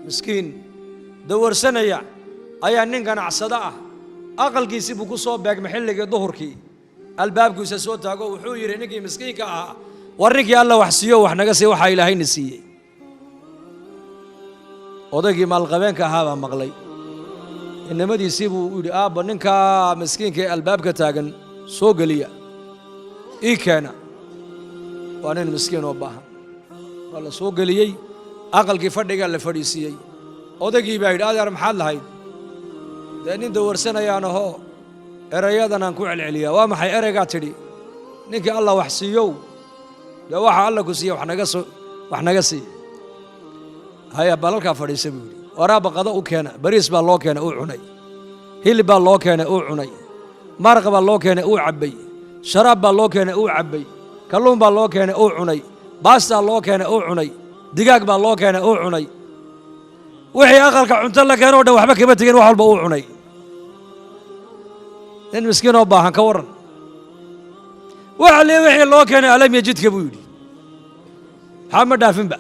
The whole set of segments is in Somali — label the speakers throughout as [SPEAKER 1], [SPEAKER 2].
[SPEAKER 1] مسكين دور سنة يا أيا نين عصدا أقل كيسي بكو صوب باق محلك ظهركي الباب كو سسوت تاقو وحوير نكي مسكين كا ورنك يا الله وحسيو وحنا قسي وحا إلهي نسيه ودقي مال غبين كهذا مغلي إنما دي يسيبوا يقول ننكا مسكين كي الباب كتاقن سوق ليا إيه كان وأنا مسكين وباها والله سوق ليي أقل كي فردق اللي فريسيي ودقي بعيد هذا محل هاي لأن دور سنة يا نهو إريادنا نكوع العليا وما حي إريقاتري ننكي الله وحسيو لو وحا الله كسيه وحنا قسي هيا بالك فريسي بيقولي وراب قضاء كان بريس بالله كان أو عني هيل بالله كان أو عني مرق بالله كان أو عبي شراب بالله كان أو عبي كلون بالله كان أو عني باستا الله كان أو عني دقاق بالله كان أو عني وحي أقلك عنت الله كانوا دو وحبك بتجين وحول بأو عني إن مسكين وباهن كورن وعلي وحي الله كان ألم يجدك بيقولي محمد دافن بقى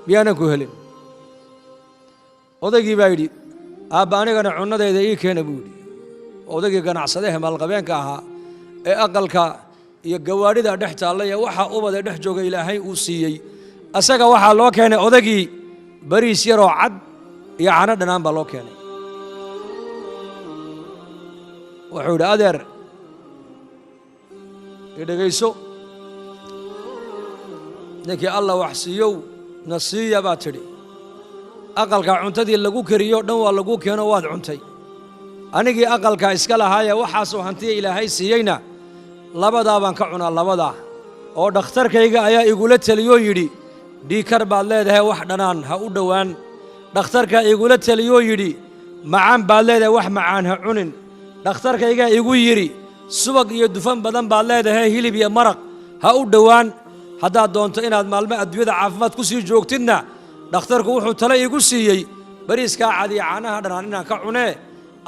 [SPEAKER 1] بيانا كوهلين odagii baa yidhi aabba anigana cunadayda ii keena buu yidhi odagii ganacsadaha maalqabeenka ahaa ee aqalka iyo gawaadhida dhex taallaya waxa ubada dhex jooga ilaahay uu siiyey asaga waxaa loo keenay odagii bariis yaroo cad iyo cano dhanaan baa loo keenay wuxuu yidhi adeer idhegayso ninkii alla wax siiyow na siiya baa tidhi aqalka cuntadii lagu kariyo dhan waa lagu keeno waad cuntay anigii aqalka iska lahaaya waxaasoo hantiya ilaahay siiyeyna labadaa baan ka cunaa labadaa oo dhakhtarkayga ayaa igula taliyoo yidhi dhiikar baad leedahay wax dhanaan ha u dhowaan dhakhtarkaa igula taliyoo yidhi macaan baad leedahay wax macaan ha cunin dhakhtarkaygaa igu yidhi subag iyo dufan badan baad leedahay hilib iyo maraq ha u dhowaan haddaad doonto inaad maalmo adduunyada caafimaad ku sii joogtidna dhakhtarku wuxuu tale iigu siiyey bariiskaa cadiya caanaha dhanaan inaan ka cunee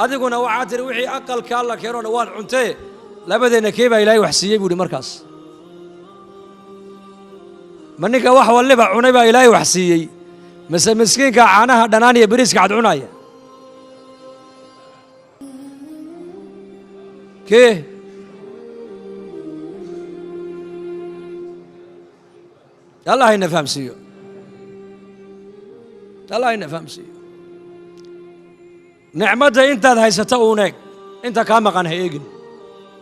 [SPEAKER 1] adiguna waxaa tiri wixii aqalkaa la keeno dhan waad cuntee labadeenna kee baa ilaahay wax siiyey buu yidhi markaas ma ninka wax walliba cunay baa ilaahay wax siiyey mise miskiinka caanaha dhanaan iyo bariiska cad cunaya kee allah hayna fahamsiiyo الله ينفهم نعمته انت هاي ستؤونك انت كما كان هيجن